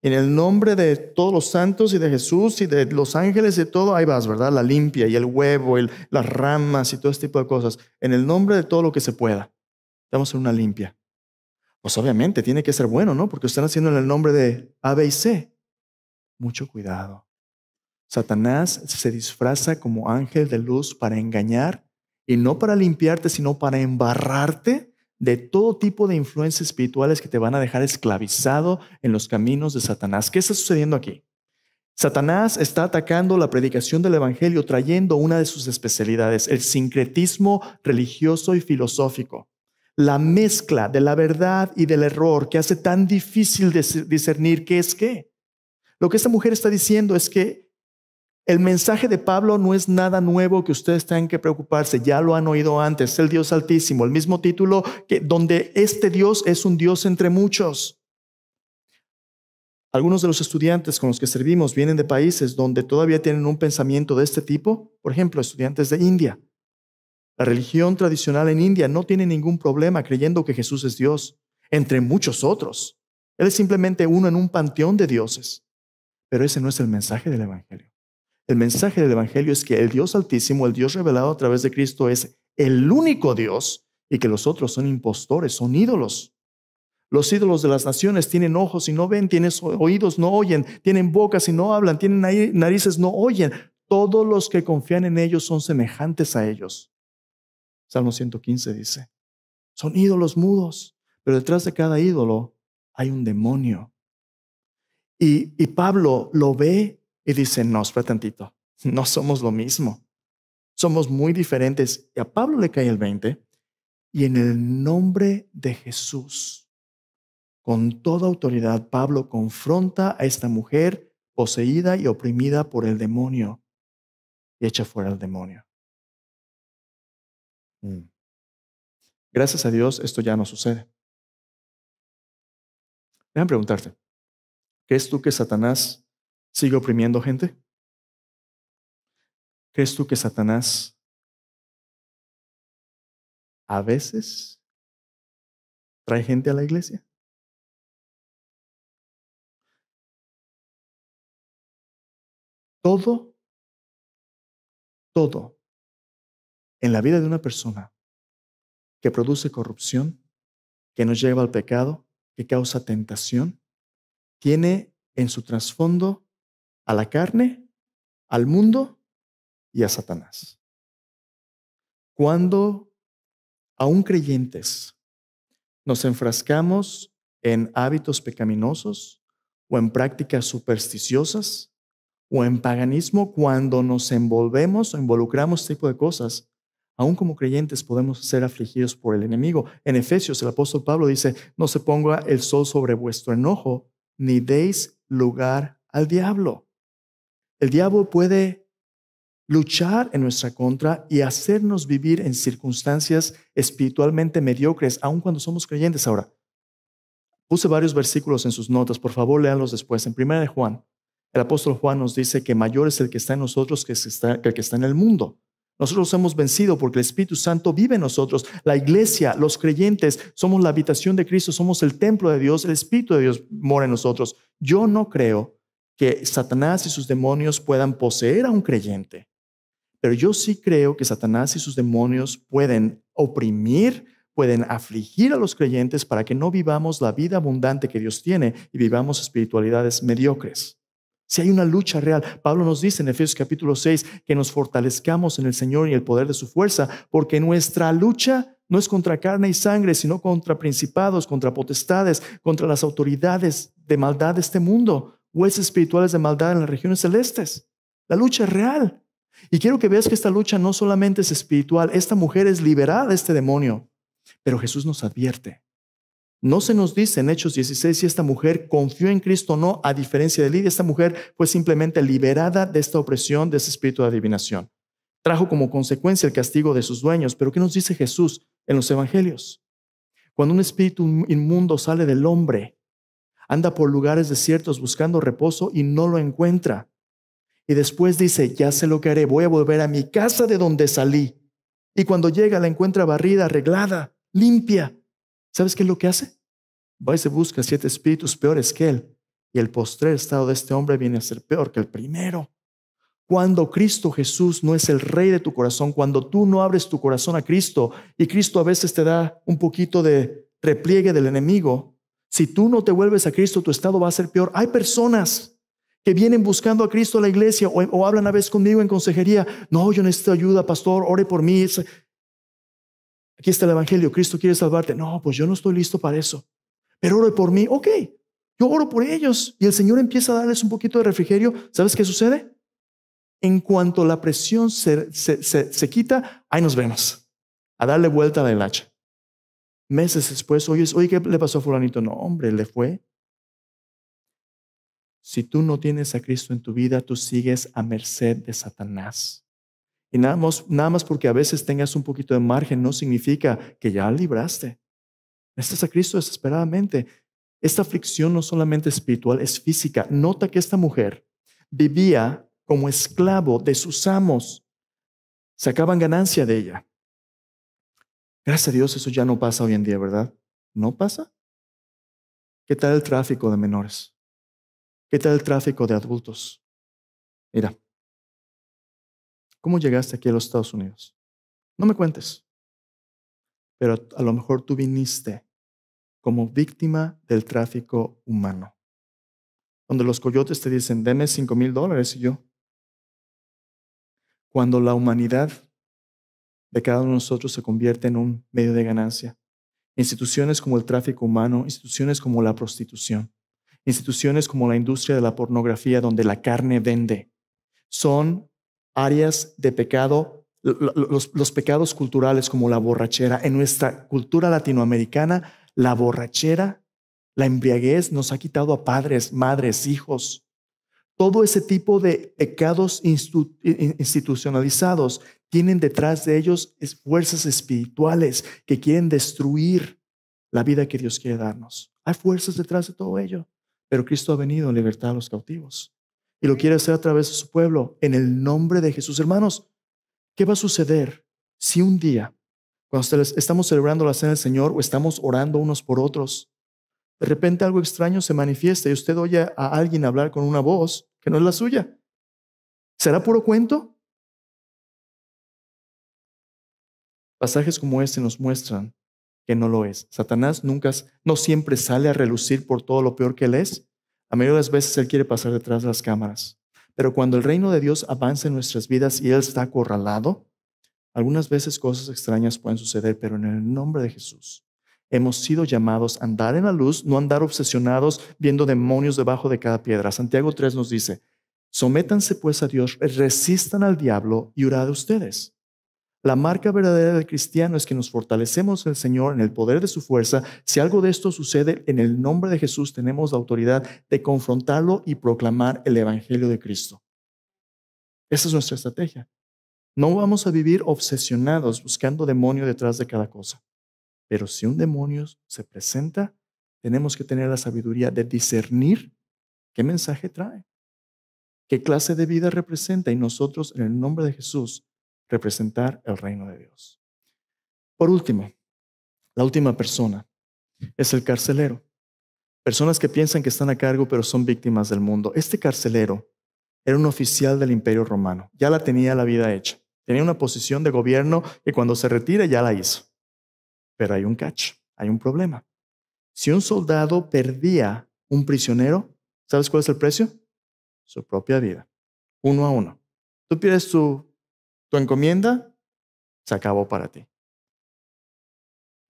En el nombre de todos los santos y de Jesús y de los ángeles y de todo, ahí vas, ¿verdad? La limpia y el huevo, las ramas y todo este tipo de cosas. En el nombre de todo lo que se pueda. Vamos a hacer una limpia. Pues obviamente tiene que ser bueno, ¿no? Porque están haciendo en el nombre de A, B y C. Mucho cuidado. Satanás se disfraza como ángel de luz para engañar, y no para limpiarte, sino para embarrarte de todo tipo de influencias espirituales que te van a dejar esclavizado en los caminos de Satanás. ¿Qué está sucediendo aquí? Satanás está atacando la predicación del evangelio trayendo una de sus especialidades, el sincretismo religioso y filosófico. La mezcla de la verdad y del error que hace tan difícil discernir qué es qué. Lo que esta mujer está diciendo es que el mensaje de Pablo no es nada nuevo que ustedes tengan que preocuparse. Ya lo han oído antes. Es el Dios Altísimo, el mismo título donde este Dios es un Dios entre muchos. Algunos de los estudiantes con los que servimos vienen de países donde todavía tienen un pensamiento de este tipo. Por ejemplo, estudiantes de India. La religión tradicional en India no tiene ningún problema creyendo que Jesús es Dios, entre muchos otros. Él es simplemente uno en un panteón de dioses. Pero ese no es el mensaje del evangelio. El mensaje del evangelio es que el Dios Altísimo, el Dios revelado a través de Cristo, es el único Dios y que los otros son impostores, son ídolos. Los ídolos de las naciones tienen ojos y no ven, tienen oídos, no oyen, tienen bocas y no hablan, tienen narices, no oyen. Todos los que confían en ellos son semejantes a ellos. Salmo 115 dice, son ídolos mudos, pero detrás de cada ídolo hay un demonio. Y Pablo lo ve y dice, no, espera tantito, no somos lo mismo. Somos muy diferentes. Y a Pablo le cae el 20. Y en el nombre de Jesús, Con toda autoridad, Pablo confronta a esta mujer poseída y oprimida por el demonio y echa fuera al demonio. Gracias a Dios, esto ya no sucede. Déjame preguntarte, ¿crees tú que Satanás sigue oprimiendo gente? ¿Crees tú que Satanás a veces trae gente a la iglesia? Todo en la vida de una persona que produce corrupción, que nos lleva al pecado, que causa tentación, tiene en su trasfondo a la carne, al mundo y a Satanás. Cuando aún creyentes nos enfrascamos en hábitos pecaminosos o en prácticas supersticiosas o en paganismo, cuando nos envolvemos o involucramos este tipo de cosas, aún como creyentes podemos ser afligidos por el enemigo. En Efesios, el apóstol Pablo dice, no se ponga el sol sobre vuestro enojo, ni deis lugar al diablo. El diablo puede luchar en nuestra contra y hacernos vivir en circunstancias espiritualmente mediocres, aun cuando somos creyentes. Ahora, puse varios versículos en sus notas, por favor léanlos después. En 1 de Juan, el apóstol Juan nos dice que mayor es el que está en nosotros que el que está en el mundo. Nosotros hemos vencido porque el Espíritu Santo vive en nosotros. La iglesia, los creyentes, somos la habitación de Cristo, somos el templo de Dios, el Espíritu de Dios mora en nosotros. Yo no creo que Satanás y sus demonios puedan poseer a un creyente. Pero yo sí creo que Satanás y sus demonios pueden oprimir, pueden afligir a los creyentes para que no vivamos la vida abundante que Dios tiene y vivamos espiritualidades mediocres. Si hay una lucha real, Pablo nos dice en Efesios capítulo 6 que nos fortalezcamos en el Señor y el poder de su fuerza, porque nuestra lucha no es contra carne y sangre, sino contra principados, contra potestades, contra las autoridades de maldad de este mundo, huestes espirituales de maldad en las regiones celestes. La lucha es real. Y quiero que veas que esta lucha no solamente es espiritual, esta mujer es liberada de este demonio, pero Jesús nos advierte. No se nos dice en Hechos 16 si esta mujer confió en Cristo o no, a diferencia de Lidia. Esta mujer fue simplemente liberada de esta opresión, de ese espíritu de adivinación. Trajo como consecuencia el castigo de sus dueños. Pero ¿qué nos dice Jesús en los evangelios? Cuando un espíritu inmundo sale del hombre, anda por lugares desiertos buscando reposo y no lo encuentra. Y después dice, ya sé lo que haré, voy a volver a mi casa de donde salí. Y cuando llega la encuentra barrida, arreglada, limpia. ¿Sabes qué es lo que hace? Va y se busca 7 espíritus peores que él. Y el postrer estado de este hombre viene a ser peor que el primero. Cuando Cristo Jesús no es el rey de tu corazón, cuando tú no abres tu corazón a Cristo y Cristo a veces te da un poquito de repliegue del enemigo, si tú no te vuelves a Cristo, tu estado va a ser peor. Hay personas que vienen buscando a Cristo a la iglesia o hablan a veces conmigo en consejería. No, yo necesito ayuda, pastor, ore por mí. Aquí está el evangelio, Cristo quiere salvarte. No, pues yo no estoy listo para eso. Pero ore por mí. Ok, yo oro por ellos. Y el Señor empieza a darles un poquito de refrigerio. ¿Sabes qué sucede? En cuanto la presión se quita, ahí nos vemos. A darle vuelta a la hilacha. Meses después, oye, ¿qué le pasó a fulanito? No, hombre, le fue. Si tú no tienes a Cristo en tu vida, tú sigues a merced de Satanás. Y nada más porque a veces tengas un poquito de margen no significa que ya libraste. Necesitas a Cristo desesperadamente. Esta aflicción no solamente espiritual, es física. Nota que esta mujer vivía como esclavo de sus amos. Sacaban ganancia de ella. Gracias a Dios eso ya no pasa hoy en día, ¿verdad? ¿No pasa? ¿Qué tal el tráfico de menores? ¿Qué tal el tráfico de adultos? Mira, ¿cómo llegaste aquí a los Estados Unidos? No me cuentes, pero a lo mejor tú viniste como víctima del tráfico humano, donde los coyotes te dicen, deme $5,000 y yo. Cuando la humanidad de cada uno de nosotros se convierte en un medio de ganancia, instituciones como el tráfico humano, instituciones como la prostitución, instituciones como la industria de la pornografía, donde la carne vende, son áreas de pecado, los pecados culturales como la borrachera. En nuestra cultura latinoamericana, la borrachera La embriaguez nos ha quitado a padres, madres, hijos. Todo ese tipo de pecados institucionalizados tienen detrás de ellos fuerzas espirituales que quieren destruir la vida que Dios quiere darnos. Hay fuerzas detrás de todo ello, pero Cristo ha venido a libertar a los cautivos y lo quiere hacer a través de su pueblo en el nombre de Jesús. Hermanos, ¿qué va a suceder si un día, cuando estamos celebrando la cena del Señor o estamos orando unos por otros, de repente algo extraño se manifiesta y usted oye a alguien hablar con una voz que no es la suya? ¿Será puro cuento? Pasajes como este nos muestran que no lo es. Satanás no siempre sale a relucir por todo lo peor que él es. A mayoría de las veces él quiere pasar detrás de las cámaras. Pero cuando el reino de Dios avanza en nuestras vidas y él está acorralado, algunas veces cosas extrañas pueden suceder, pero en el nombre de Jesús hemos sido llamados a andar en la luz, no andar obsesionados viendo demonios debajo de cada piedra. Santiago 3 nos dice: sométanse pues a Dios, resistan al diablo y hurá de ustedes. La marca verdadera del cristiano es que nos fortalecemos en el Señor, en el poder de su fuerza. Si algo de esto sucede, en el nombre de Jesús tenemos la autoridad de confrontarlo y proclamar el evangelio de Cristo. Esa es nuestra estrategia. No vamos a vivir obsesionados buscando demonio detrás de cada cosa. Pero si un demonio se presenta, tenemos que tener la sabiduría de discernir qué mensaje trae, qué clase de vida representa, y nosotros, en el nombre de Jesús, representar el reino de Dios. Por último, la última persona es el carcelero. Personas que piensan que están a cargo, pero son víctimas del mundo. Este carcelero era un oficial del Imperio Romano. Ya la tenía la vida hecha. Tenía una posición de gobierno que cuando se retira ya la hizo. Pero hay un catch, hay un problema. Si un soldado perdía un prisionero, ¿sabes cuál es el precio? Su propia vida, 1 a 1. Tú pierdes tu encomienda, se acabó para ti.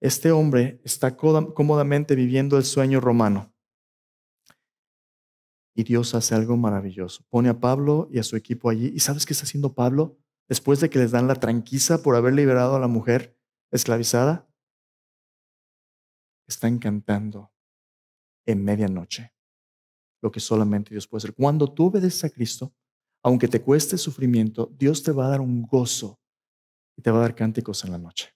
Este hombre está cómodamente viviendo el sueño romano. Y Dios hace algo maravilloso. Pone a Pablo y a su equipo allí. ¿Y sabes qué está haciendo Pablo? Después de que les dan la tranquiza por haber liberado a la mujer esclavizada, están cantando en medianoche lo que solamente Dios puede hacer. Cuando tú obedeces a Cristo, aunque te cueste sufrimiento, Dios te va a dar un gozo y te va a dar cánticos en la noche.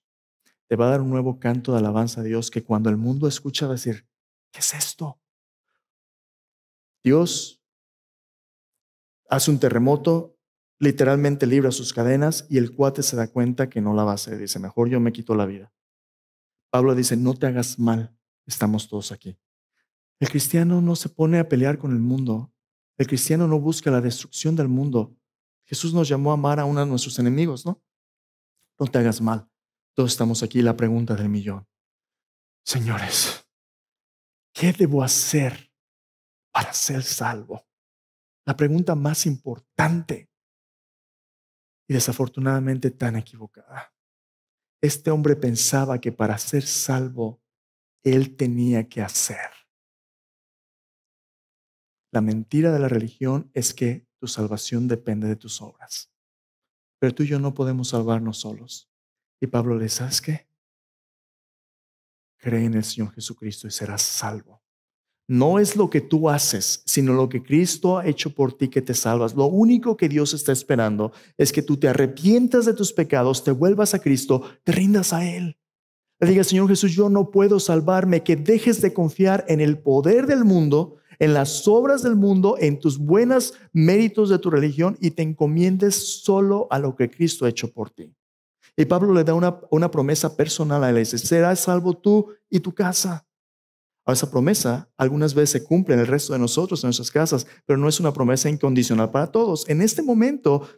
Te va a dar un nuevo canto de alabanza a Dios que cuando el mundo escucha va a decir: ¿qué es esto? Dios hace un terremoto, literalmente libra sus cadenas y el cuate se da cuenta que no la va a hacer. Dice: mejor yo me quito la vida. Pablo dice: no te hagas mal, estamos todos aquí. El cristiano no se pone a pelear con el mundo. El cristiano no busca la destrucción del mundo. Jesús nos llamó a amar a uno de nuestros enemigos, ¿no? No te hagas mal. Todos estamos aquí. La pregunta del millón: señores, ¿qué debo hacer para ser salvo? La pregunta más importante y desafortunadamente tan equivocada. Este hombre pensaba que para ser salvo, él tenía que hacer. La mentira de la religión es que tu salvación depende de tus obras. Pero tú y yo no podemos salvarnos solos. Y Pablo le dice: ¿sabes qué? Cree en el Señor Jesucristo y serás salvo. No es lo que tú haces, sino lo que Cristo ha hecho por ti que te salvas. Lo único que Dios está esperando es que tú te arrepientas de tus pecados, te vuelvas a Cristo, te rindas a Él. Le digas: Señor Jesús, yo no puedo salvarme, que dejes de confiar en el poder del mundo, en las obras del mundo, en tus buenos méritos de tu religión y te encomiendes solo a lo que Cristo ha hecho por ti. Y Pablo le da una promesa personal a él. Dice: serás salvo tú y tu casa. Ahora, esa promesa algunas veces se cumple en el resto de nosotros, en nuestras casas, pero no es una promesa incondicional para todos. En este momento,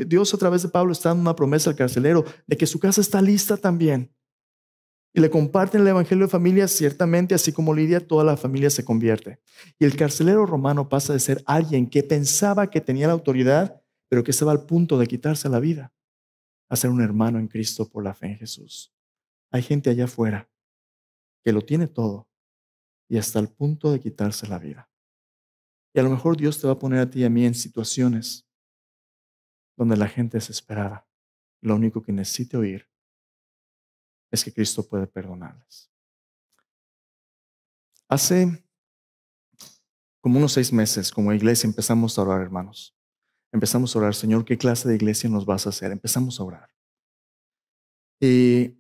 Dios a través de Pablo está dando una promesa al carcelero de que su casa está lista también. Y le comparten el evangelio de familia, ciertamente, así como Lidia, toda la familia se convierte. Y el carcelero romano pasa de ser alguien que pensaba que tenía la autoridad, pero que estaba al punto de quitarse la vida, a ser un hermano en Cristo por la fe en Jesús. Hay gente allá afuera que lo tiene todo y hasta el punto de quitarse la vida. Y a lo mejor Dios te va a poner a ti y a mí en situaciones donde la gente es desesperada. Lo único que necesite oír es que Cristo puede perdonarles. Hace como unos 6 meses, como iglesia, empezamos a orar, hermanos. Empezamos a orar, Señor, ¿qué clase de iglesia nos vas a hacer? Empezamos a orar. Y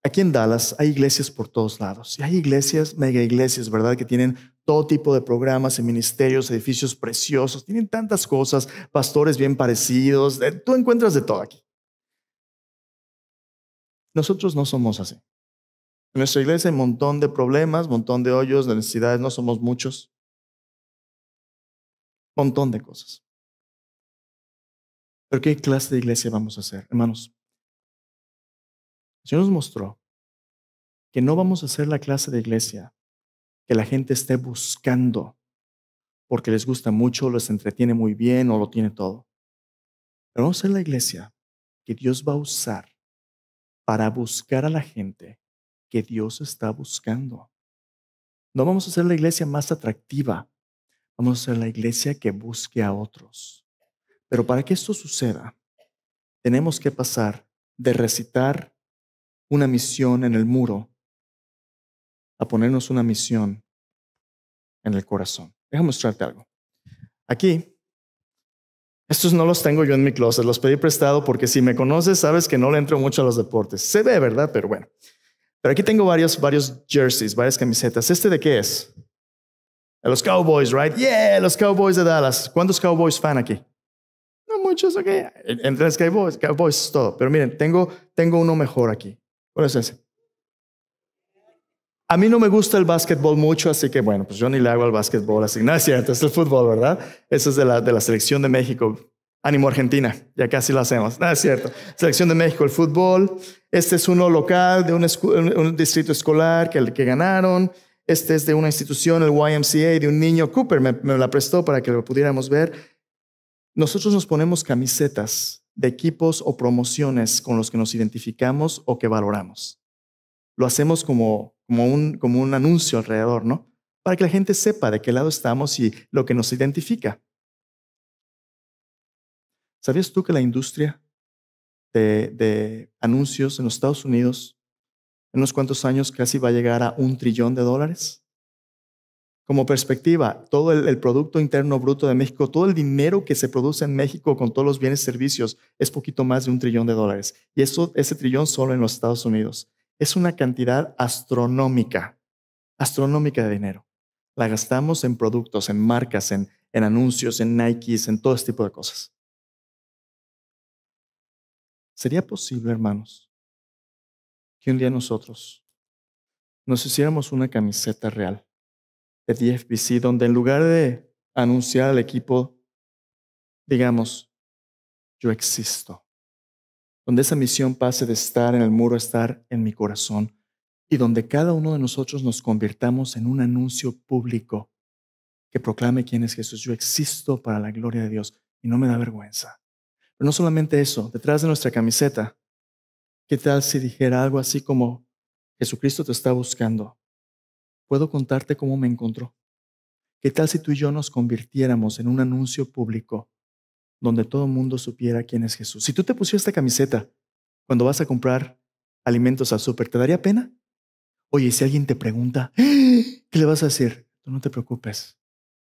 aquí en Dallas hay iglesias por todos lados. Y hay iglesias, mega iglesias, ¿verdad? Que tienen todo tipo de programas y ministerios, edificios preciosos. Tienen tantas cosas, pastores bien parecidos. Tú encuentras de todo aquí. Nosotros no somos así. En nuestra iglesia hay un montón de problemas, un montón de hoyos, de necesidades. No somos muchos. Un montón de cosas. Pero ¿qué clase de iglesia vamos a hacer, hermanos? El Señor nos mostró que no vamos a hacer la clase de iglesia que la gente esté buscando porque les gusta mucho, les entretiene muy bien o lo tiene todo. Pero vamos a ser la iglesia que Dios va a usar para buscar a la gente que Dios está buscando. No vamos a ser la iglesia más atractiva, vamos a ser la iglesia que busque a otros. Pero para que esto suceda, tenemos que pasar de recitar una misión en el muro a ponernos una misión en el corazón. Déjame mostrarte algo. Aquí, estos no los tengo yo en mi closet, los pedí prestado porque si me conoces sabes que no le entro mucho a los deportes. Se ve, ¿verdad? Pero bueno. Pero aquí tengo varios jerseys, varias camisetas. ¿Este de qué es? De los Cowboys, right? Yeah, los Cowboys de Dallas. ¿Cuántos Cowboys fan aquí? No muchos, ok. Entre los Cowboys es todo. Pero miren, tengo uno mejor aquí. ¿Cuál es ese? A mí no me gusta el básquetbol mucho, así que bueno, pues yo ni le hago al básquetbol así. No es cierto, es el fútbol, ¿verdad? Eso es de la selección de México. Ánimo Argentina, ya casi lo hacemos. No es cierto. Selección de México, el fútbol. Este es uno local de un distrito escolar que ganaron. Este es de una institución, el YMCA, de un niño. Cooper me la prestó para que lo pudiéramos ver. Nosotros nos ponemos camisetas de equipos o promociones con los que nos identificamos o que valoramos. Lo hacemos como un anuncio alrededor, ¿no? Para que la gente sepa de qué lado estamos y lo que nos identifica. ¿Sabías tú que la industria de anuncios en los Estados Unidos en unos cuantos años casi va a llegar a $1 trillón? Como perspectiva, todo el Producto Interno Bruto de México, todo el dinero que se produce en México con todos los bienes y servicios es poquito más de $1 trillón. Y ese trillón solo en los Estados Unidos. Es una cantidad astronómica de dinero. La gastamos en productos, en marcas, en anuncios, en Nikes, en todo este tipo de cosas. ¿Sería posible, hermanos, que un día nosotros nos hiciéramos una camiseta real de DFBC donde en lugar de anunciar al equipo, digamos, yo existo? Donde esa misión pase de estar en el muro a estar en mi corazón y donde cada uno de nosotros nos convirtamos en un anuncio público que proclame quién es Jesús. Yo existo para la gloria de Dios y no me da vergüenza. Pero no solamente eso, detrás de nuestra camiseta, ¿qué tal si dijera algo así como, Jesucristo te está buscando? ¿Puedo contarte cómo me encontró? ¿Qué tal si tú y yo nos convirtiéramos en un anuncio público donde todo el mundo supiera quién es Jesús? Si tú te pusieras esta camiseta cuando vas a comprar alimentos al súper, ¿te daría pena? Oye, si alguien te pregunta, ¿qué le vas a decir? Tú no te preocupes.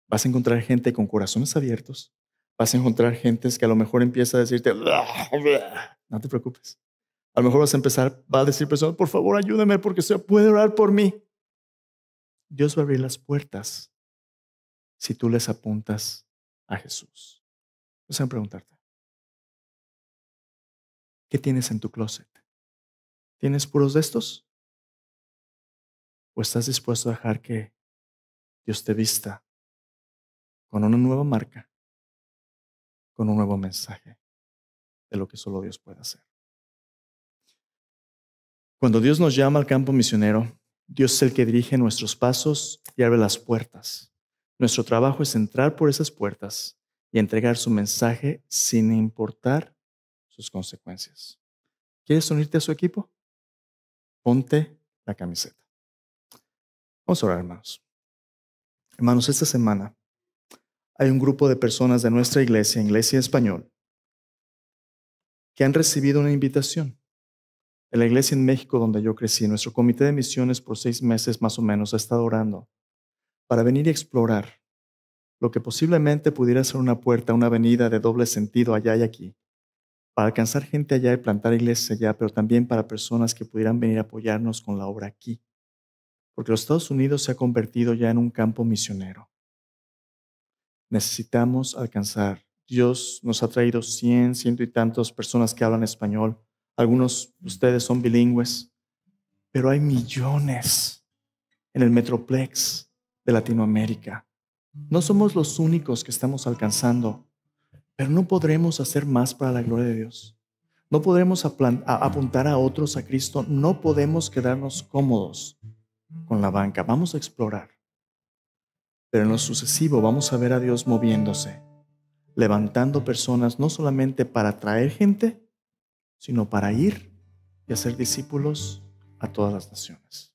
Vas a encontrar gente con corazones abiertos. Vas a encontrar gente que a lo mejor empieza a decirte, no te preocupes. A lo mejor va a decir persona, por favor, ayúdame porque usted puede orar por mí. Dios va a abrir las puertas si tú les apuntas a Jesús. Déjame preguntarte, ¿qué tienes en tu closet? ¿Tienes puros de estos? ¿O estás dispuesto a dejar que Dios te vista con una nueva marca, con un nuevo mensaje de lo que solo Dios puede hacer? Cuando Dios nos llama al campo misionero, Dios es el que dirige nuestros pasos y abre las puertas. Nuestro trabajo es entrar por esas puertas y entregar su mensaje sin importar sus consecuencias. ¿Quieres unirte a su equipo? Ponte la camiseta. Vamos a orar, hermanos. Hermanos, esta semana hay un grupo de personas de nuestra iglesia, Iglesia Español, que han recibido una invitación de la iglesia en México donde yo crecí. Nuestro comité de misiones por 6 meses más o menos ha estado orando para venir y explorar lo que posiblemente pudiera ser una puerta, una avenida de doble sentido allá y aquí, para alcanzar gente allá y plantar iglesias allá, pero también para personas que pudieran venir a apoyarnos con la obra aquí, porque los Estados Unidos se ha convertido ya en un campo misionero. Necesitamos alcanzar. Dios nos ha traído 100, ciento y tantas personas que hablan español. Algunos de ustedes son bilingües, pero hay millones en el Metroplex de Latinoamérica. No somos los únicos que estamos alcanzando, pero no podremos hacer más para la gloria de Dios. No podremos apuntar a otros a Cristo. No podemos quedarnos cómodos con la banca. Vamos a explorar. Pero en lo sucesivo vamos a ver a Dios moviéndose, levantando personas no solamente para traer gente, sino para ir y hacer discípulos a todas las naciones.